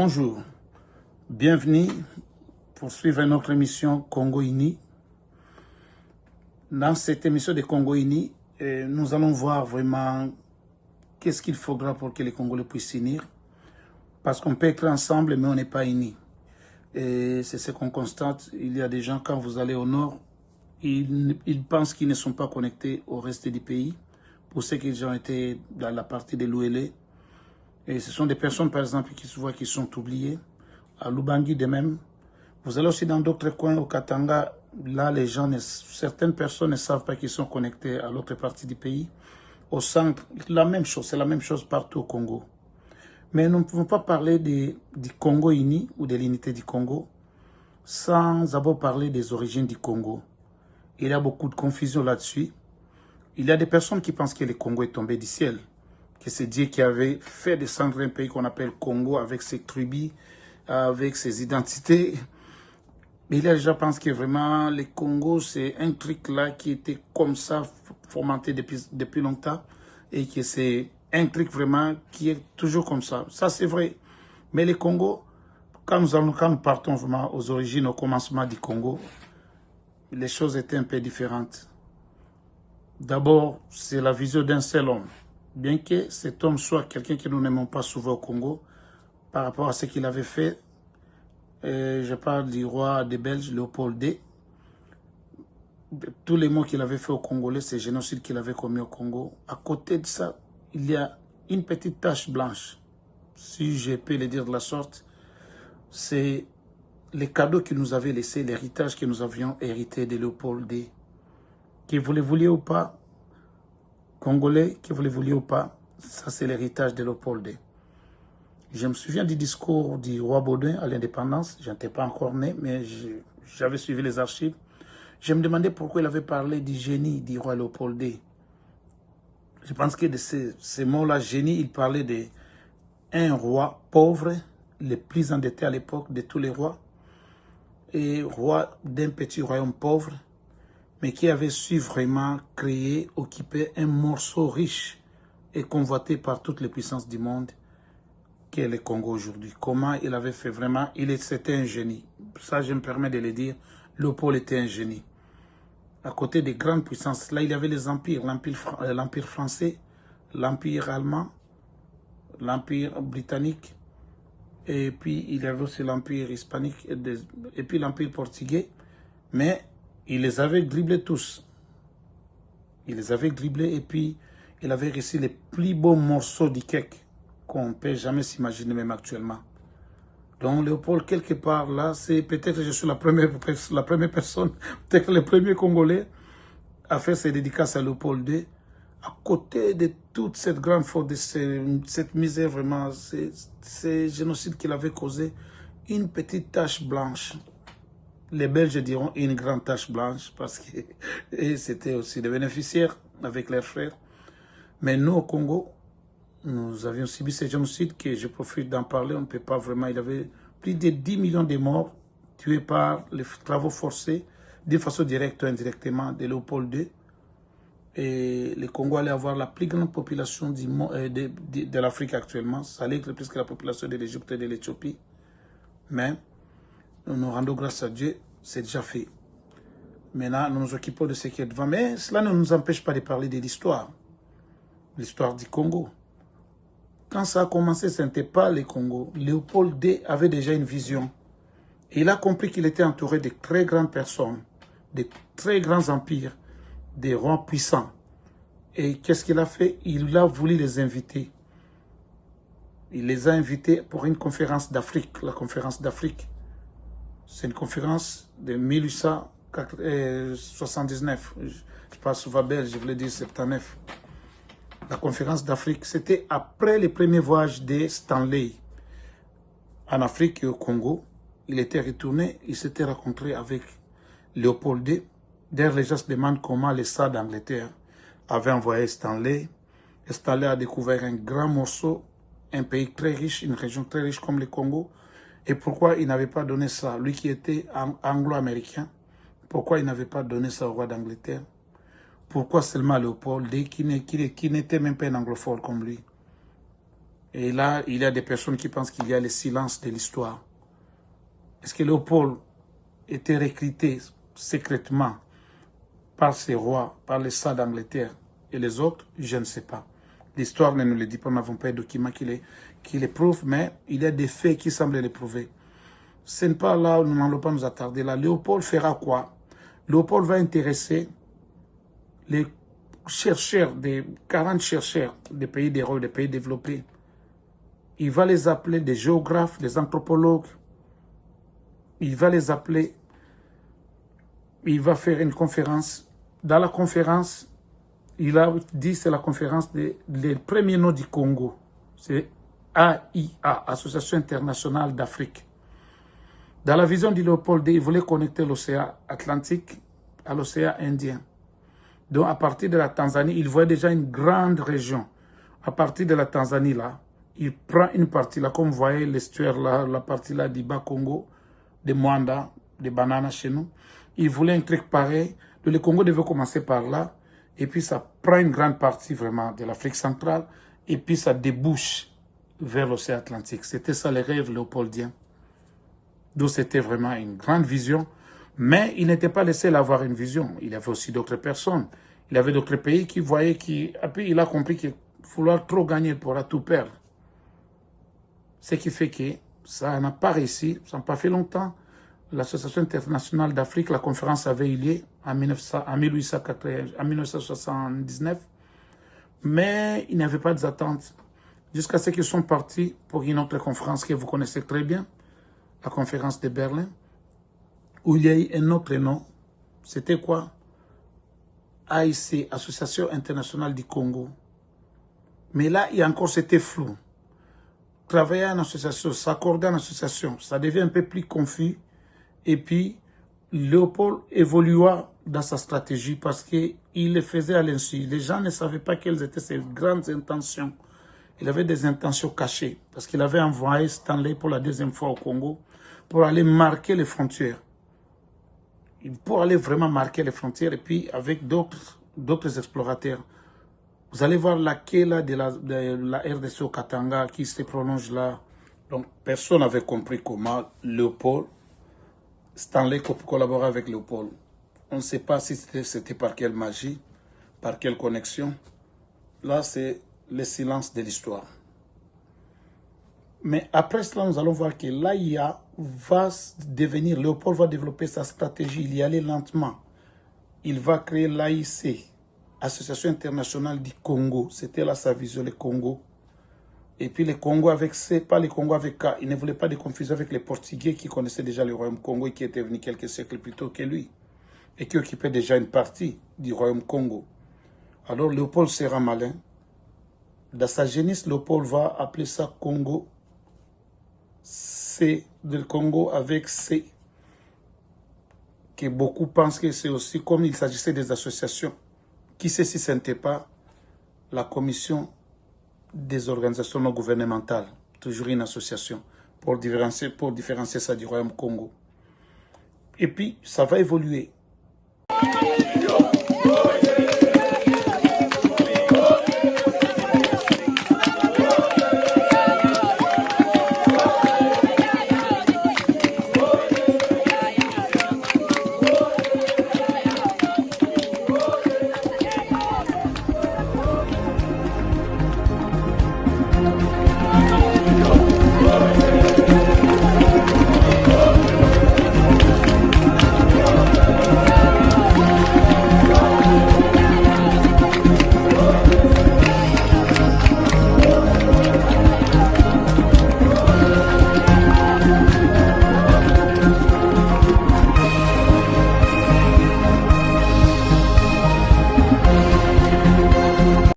Bonjour, bienvenue pour suivre notre émission Congo Uni. Dans cette émission de Congo Uni, nous allons voir vraiment qu'est-ce qu'il faudra pour que les Congolais puissent s'unir. Parce qu'on peut être ensemble, mais on n'est pas unis. Et c'est ce qu'on constate. Il y a des gens, quand vous allez au nord, ils pensent qu'ils ne sont pas connectés au reste du pays. Pour ceux qui ont été dans la partie de l'Ouélé. Et ce sont des personnes, par exemple, qui se voient qui sont oubliées. À Lubangi de même. Vous allez aussi dans d'autres coins, au Katanga. Là, les gens, certaines personnes ne savent pas qu'ils sont connectés à l'autre partie du pays. Au centre, la même chose, c'est la même chose partout au Congo. Mais nous ne pouvons pas parler du Congo uni ou de l'unité du Congo sans d'abord parler des origines du Congo. Il y a beaucoup de confusion là-dessus. Il y a des personnes qui pensent que le Congo est tombé du ciel, que c'est Dieu qui avait fait descendre un pays qu'on appelle Congo avec ses tribus, avec ses identités. Mais il y a des gens qui pensent que vraiment le Congo, c'est un truc là qui était comme ça, fomenté depuis longtemps, et que c'est un truc vraiment qui est toujours comme ça. Ça, c'est vrai. Mais le Congo, quand nous partons vraiment aux origines, au commencement du Congo, les choses étaient un peu différentes. D'abord, c'est la vision d'un seul homme. Bien que cet homme soit quelqu'un que nous n'aimons pas souvent au Congo, par rapport à ce qu'il avait fait, je parle du roi des Belges, Léopold II. Tous les mots qu'il avait fait au Congolais, c'est le génocide qu'il avait commis au Congo. À côté de ça, il y a une petite tache blanche, si je peux le dire de la sorte. C'est les cadeaux qu'il nous avait laissés, l'héritage que nous avions hérité de Léopold II. Que vous le vouliez ou pas, Congolais, que vous le vouliez ou pas, ça c'est l'héritage de Léopold II. Je me souviens du discours du roi Baudouin à l'indépendance. Je n'étais pas encore né, mais j'avais suivi les archives. Je me demandais pourquoi il avait parlé du génie du roi Léopold II. Je pense que de ces mots-là, génie, il parlait d'un roi pauvre, le plus endetté à l'époque de tous les rois, et roi d'un petit royaume pauvre, mais qui avait su vraiment créer, occuper un morceau riche et convoité par toutes les puissances du monde, qu'est le Congo aujourd'hui. Comment il avait fait vraiment, c'était un génie. Ça, je me permets de le dire, Léopold était un génie. À côté des grandes puissances, là, il y avait les empires, l'empire français, l'empire allemand, l'empire britannique, et puis il y avait aussi l'empire hispanique, et puis l'empire portugais, mais il les avait dribblés tous. Il les avait dribblés, et puis il avait réussi les plus beaux morceaux du cake qu'on ne peut jamais s'imaginer, même actuellement. Donc Léopold, quelque part là, c'est peut-être que je suis la première personne, peut-être le premier Congolais à faire ses dédicaces à Léopold II, à côté de toute cette grande faute, de cette misère vraiment, ces génocides qu'il avait causé, une petite tache blanche. Les Belges diront une grande tache blanche, parce que c'était aussi des bénéficiaires avec leurs frères. Mais nous, au Congo, nous avions subi ces génocides que je profite d'en parler. On ne peut pas vraiment. Il y avait plus de 10 millions de morts tués par les travaux forcés, de façon directe ou indirectement, de Léopold II. Et le Congo allait avoir la plus grande population de l'Afrique actuellement. Ça allait être plus que la population de l'Égypte et de l'Éthiopie. Mais nous nous rendons grâce à Dieu, c'est déjà fait. Maintenant, nous nous occupons de ce qui est devant. Mais cela ne nous empêche pas de parler de l'histoire du Congo. Quand ça a commencé, ce n'était pas le Congo. Léopold II avait déjà une vision. Et il a compris qu'il était entouré de très grandes personnes, de très grands empires, des rois puissants. Et qu'est-ce qu'il a fait? Il a voulu les inviter. Il les a invités pour une conférence d'Afrique, la conférence d'Afrique. C'est une conférence de 1879. Je parle souvent belge, je voulais dire 79. La conférence d'Afrique, c'était après le premier voyage de Stanley en Afrique et au Congo. Il était retourné, il s'était rencontré avec Léopold II. D'ailleurs, les gens se demandent comment les Tsars d'Angleterre avaient envoyé Stanley. Et Stanley a découvert un grand morceau, un pays très riche, une région très riche comme le Congo. Et pourquoi il n'avait pas donné ça, lui qui était anglo-américain, pourquoi il n'avait pas donné ça au roi d'Angleterre? Pourquoi seulement Léopold II, qui n'était même pas un anglophone comme lui? Et là, il y a des personnes qui pensent qu'il y a le silence de l'histoire. Est-ce que Léopold était recruté secrètement par ses rois, par les Shahs d'Angleterre et les autres? Je ne sais pas. L'histoire ne nous le dit pas, nous n'avons pas de documents qui les prouvent, mais il y a des faits qui semblent les prouver. Ce n'est pas là où nous n'allons pas nous attarder. Là, Léopold fera quoi? Léopold va intéresser les chercheurs, des 40 chercheurs des pays d'Europe, des pays développés. Il va les appeler des géographes, des anthropologues. Il va les appeler. Il va faire une conférence. Dans la conférence, il a dit c'est la conférence des premiers noms du Congo. C'est AIA, Association internationale d'Afrique. Dans la vision de Léopold, il voulait connecter l'océan Atlantique à l'océan Indien. Donc à partir de la Tanzanie, il voit déjà une grande région. À partir de la Tanzanie, là, il prend une partie, là, comme vous voyez l'estuaire, là, la partie là du Bas-Congo, de Mwanda, des bananes chez nous. Il voulait un truc pareil. Le Congo devait commencer par là. Et puis ça prend une grande partie vraiment de l'Afrique centrale. Et puis ça débouche vers l'océan Atlantique. C'était ça les rêves léopoldiens. Donc c'était vraiment une grande vision. Mais il n'était pas le seul à avoir une vision. Il y avait aussi d'autres personnes. Il y avait d'autres pays qui voyaient qui... Et puis il a compris qu'il vouloir trop gagner pourra tout perdre. Ce qui fait que ça n'a pas réussi. Ça n'a pas fait longtemps. L'Association internationale d'Afrique, la conférence avait eu lieu en 1979. Mais il n'y avait pas d'attente. Jusqu'à ce qu'ils sont partis pour une autre conférence que vous connaissez très bien. La conférence de Berlin. Où il y a eu un autre nom. C'était quoi? AIC, Association internationale du Congo. Mais là, il y a encore, c'était flou. Travailler en association, s'accorder en association, ça devient un peu plus confus. Et puis, Léopold évolua dans sa stratégie parce qu'il le faisait à l'insu. Les gens ne savaient pas quelles étaient ses grandes intentions. Il avait des intentions cachées parce qu'il avait envoyé Stanley pour la deuxième fois au Congo pour aller marquer les frontières. Pour aller vraiment marquer les frontières et puis avec d'autres explorateurs. Vous allez voir la quai là de la RDC au Katanga qui se prolonge là. Donc personne n'avait compris comment Léopold, Stanley collaborait avec Léopold. On ne sait pas si c'était par quelle magie, par quelle connexion. Là c'est le silence de l'histoire. Mais après cela, nous allons voir que l'AIA va devenir, Léopold va développer sa stratégie, il y allait lentement. Il va créer l'AIC, Association internationale du Congo. C'était là sa vision, le Congo. Et puis le Congo avec C, pas le Congo avec K. Il ne voulait pas de confusion avec les Portugais qui connaissaient déjà le royaume Congo et qui étaient venus quelques siècles plus tôt que lui. Et qui occupaient déjà une partie du royaume Congo. Alors Léopold sera malin. Dans sa jeunesse, Léopold va appeler ça Congo. C du Congo avec C. Que beaucoup pensent que c'est aussi comme il s'agissait des associations. Qui sait si ce n'était pas la commission des organisations non gouvernementales, toujours une association, pour différencier ça du royaume Congo. Et puis, ça va évoluer.